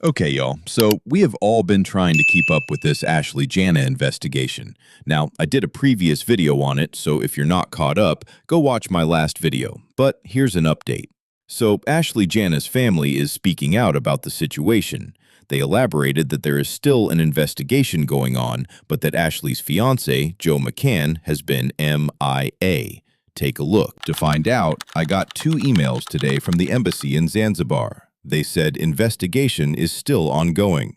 Okay, y'all. So we have all been trying to keep up with this Ashley Jana investigation. Now, I did a previous video on it, so if you're not caught up, go watch my last video. But here's an update. So Ashley Jana's family is speaking out about the situation. They elaborated that there is still an investigation going on, but that Ashley's fiance, Joe McCann, has been MIA. Take a look. To find out, I got 2 emails today from the embassy in Zanzibar. They said investigation is still ongoing.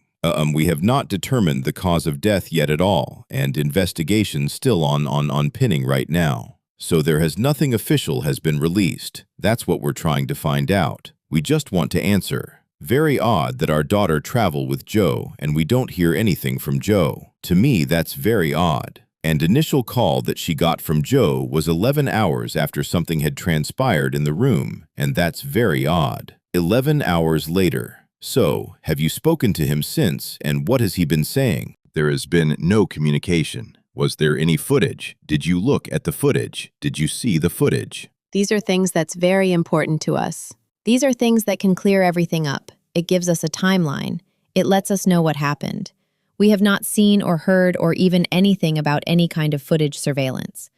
We have not determined the cause of death yet at all, and investigation still on pinning right now. So there has nothing official has been released. That's what we're trying to find out. We just want to answer. Very odd that our daughter travel with Joe and we don't hear anything from Joe. To me, that's very odd. And initial call that she got from Joe was 11 hours after something had transpired in the room, and that's very odd. 11 hours later. So, have you spoken to him since, and what has he been saying? There has been no communication. Was there any footage? Did you look at the footage? Did you see the footage? These are things that's very important to us. These are things that can clear everything up. It gives us a timeline. It lets us know what happened. We have not seen or heard or even anything about any kind of footage surveillance.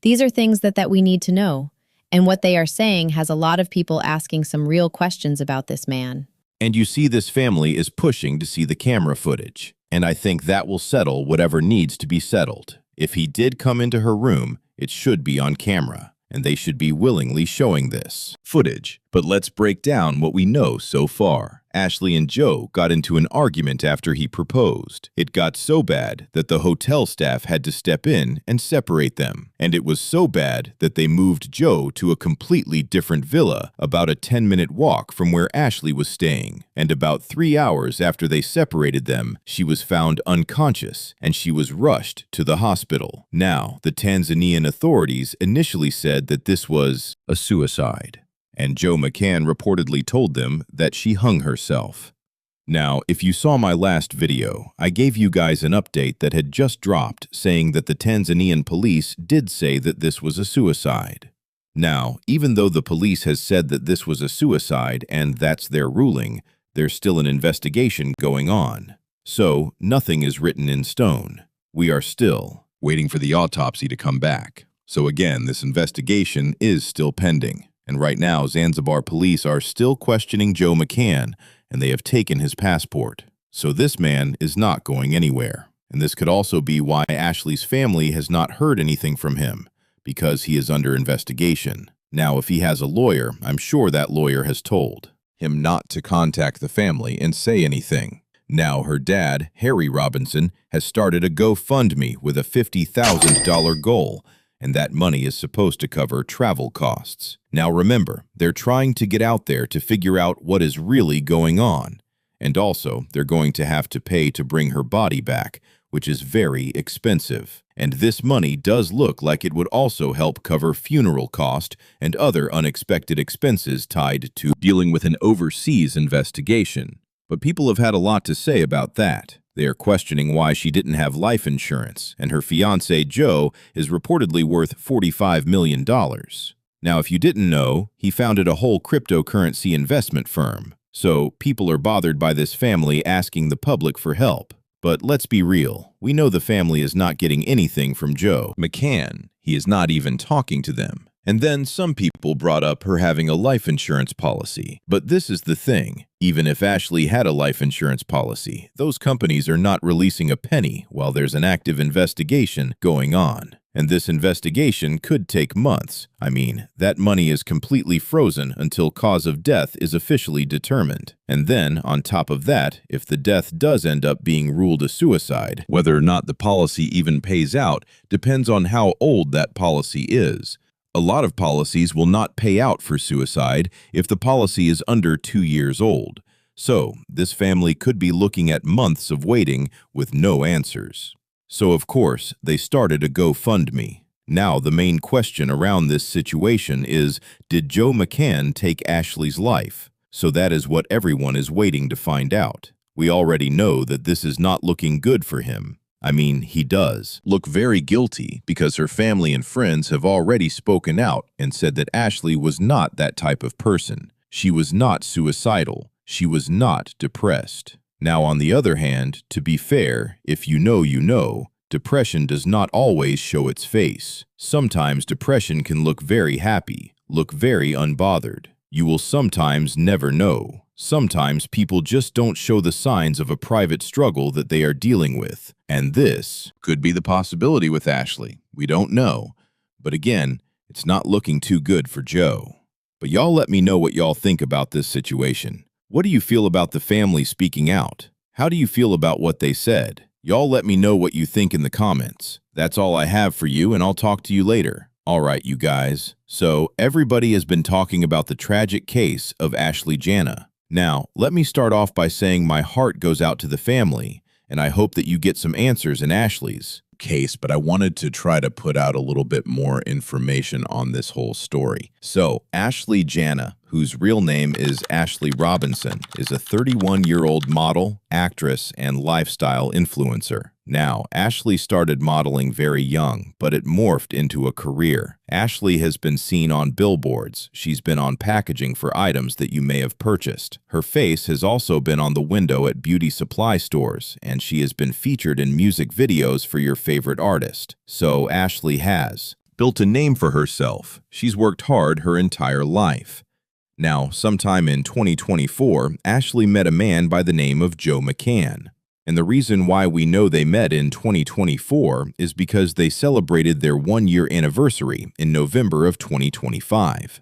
These are things that we need to know. And what they are saying has a lot of people asking some real questions about this man. And you see this family is pushing to see the camera footage. And I think that will settle whatever needs to be settled. If he did come into her room, it should be on camera. And they should be willingly showing this footage. But let's break down what we know so far. Ashley and Joe got into an argument after he proposed. It got so bad that the hotel staff had to step in and separate them. And it was so bad that they moved Joe to a completely different villa about a 10-minute walk from where Ashley was staying. And about 3 hours after they separated them, she was found unconscious and she was rushed to the hospital. Now, the Tanzanian authorities initially said that this was a suicide. And Joe McCann reportedly told them that she hung herself. Now, if you saw my last video, I gave you guys an update that had just dropped saying that the Tanzanian police did say that this was a suicide. Now, even though the police has said that this was a suicide and that's their ruling, there's still an investigation going on. So, nothing is written in stone. We are still waiting for the autopsy to come back. So again, this investigation is still pending. And right now, Zanzibar police are still questioning Joe McCann, and they have taken his passport. So this man is not going anywhere. And this could also be why Ashley's family has not heard anything from him, because he is under investigation. Now, if he has a lawyer, I'm sure that lawyer has told him not to contact the family and say anything. Now, her dad, Harry Robinson, has started a GoFundMe with a $50,000 goal, and that money is supposed to cover travel costs. Now remember, they're trying to get out there to figure out what is really going on. And also, they're going to have to pay to bring her body back, which is very expensive. And this money does look like it would also help cover funeral cost and other unexpected expenses tied to dealing with an overseas investigation. But people have had a lot to say about that. They are questioning why she didn't have life insurance, and her fiancé, Joe, is reportedly worth $45 million. Now, if you didn't know, he founded a whole cryptocurrency investment firm. So, people are bothered by this family asking the public for help. But let's be real, we know the family is not getting anything from Joe McCann. He is not even talking to them. And then some people brought up her having a life insurance policy. But this is the thing. Even if Ashley had a life insurance policy, those companies are not releasing a penny while there's an active investigation going on. And this investigation could take months. I mean, that money is completely frozen until cause of death is officially determined. And then, on top of that, if the death does end up being ruled a suicide, whether or not the policy even pays out depends on how old that policy is. A lot of policies will not pay out for suicide if the policy is under 2 years old. So, this family could be looking at months of waiting with no answers. So, of course, they started a GoFundMe. Now, the main question around this situation is, did Joe McCann take Ashley's life? So that is what everyone is waiting to find out. We already know that this is not looking good for him. I mean, he does look very guilty because her family and friends have already spoken out and said that Ashley was not that type of person. She was not suicidal. She was not depressed. Now, on the other hand, to be fair, if you know, you know, depression does not always show its face. Sometimes depression can look very happy, look very unbothered. You will sometimes never know. Sometimes people just don't show the signs of a private struggle that they are dealing with. And this could be the possibility with Ashlee. We don't know. But again, it's not looking too good for Joe. But y'all let me know what y'all think about this situation. What do you feel about the family speaking out? How do you feel about what they said? Y'all let me know what you think in the comments. That's all I have for you, and I'll talk to you later. All right, you guys. So, everybody has been talking about the tragic case of Ashley Jana. Now, let me start off by saying my heart goes out to the family, and I hope that you get some answers in Ashley's case, but I wanted to try to put out a little bit more information on this whole story. So, Ashley Jana, whose real name is Ashley Robinson, is a 31-year-old model, actress, and lifestyle influencer. Now, Ashley started modeling very young, but it morphed into a career. Ashley has been seen on billboards. She's been on packaging for items that you may have purchased. Her face has also been on the window at beauty supply stores, and she has been featured in music videos for your favorite artist. So, Ashley has built a name for herself. She's worked hard her entire life. Now, sometime in 2024, Ashley met a man by the name of Joe McCann. And the reason why we know they met in 2024 is because they celebrated their one-year anniversary in November of 2025.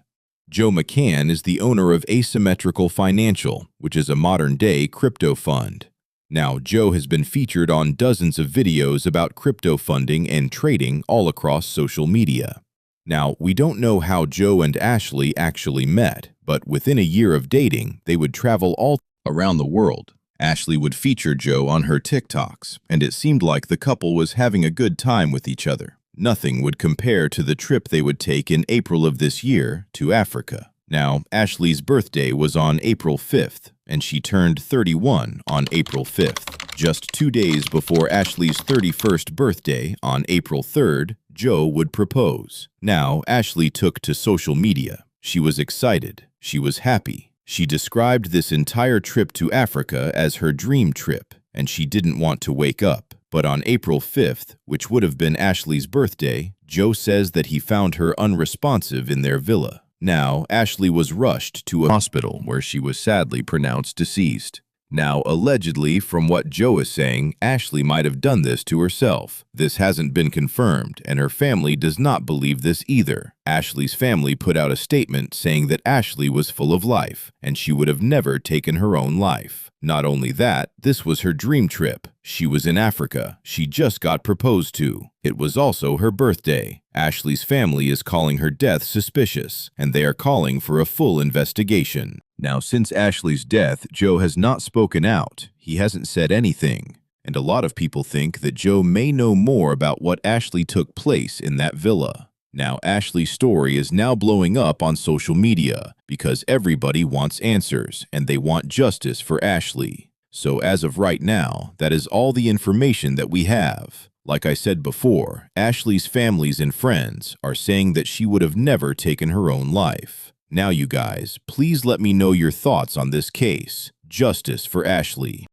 Joe McCann is the owner of Asymmetrical Financial, which is a modern-day crypto fund. Now, Joe has been featured on dozens of videos about crypto funding and trading all across social media. Now, we don't know how Joe and Ashley actually met, but within a year of dating, they would travel all around the world. Ashley would feature Joe on her TikToks, and it seemed like the couple was having a good time with each other. Nothing would compare to the trip they would take in April of this year to Africa. Now, Ashley's birthday was on April 5th, and she turned 31 on April 5th. Just 2 days before Ashley's 31st birthday, on April 3rd, Joe would propose. Now, Ashley took to social media. She was excited. She was happy. She described this entire trip to Africa as her dream trip, and she didn't want to wake up. But on April 5th, which would have been Ashley's birthday, Joe says that he found her unresponsive in their villa. Now, Ashley was rushed to a hospital where she was sadly pronounced deceased. Now, allegedly, from what Joe is saying, Ashley might have done this to herself. This hasn't been confirmed, and her family does not believe this either. Ashley's family put out a statement saying that Ashley was full of life, and she would have never taken her own life. Not only that, this was her dream trip. She was in Africa. She just got proposed to. It was also her birthday. Ashley's family is calling her death suspicious, and they are calling for a full investigation. Now, since Ashley's death, Joe has not spoken out. He hasn't said anything. And a lot of people think that Joe may know more about what actually took place in that villa. Now, Ashley's story is now blowing up on social media because everybody wants answers and they want justice for Ashley. So as of right now, that is all the information that we have. Like I said before, Ashley's families and friends are saying that she would have never taken her own life. Now, you guys, please let me know your thoughts on this case. Justice for Ashley.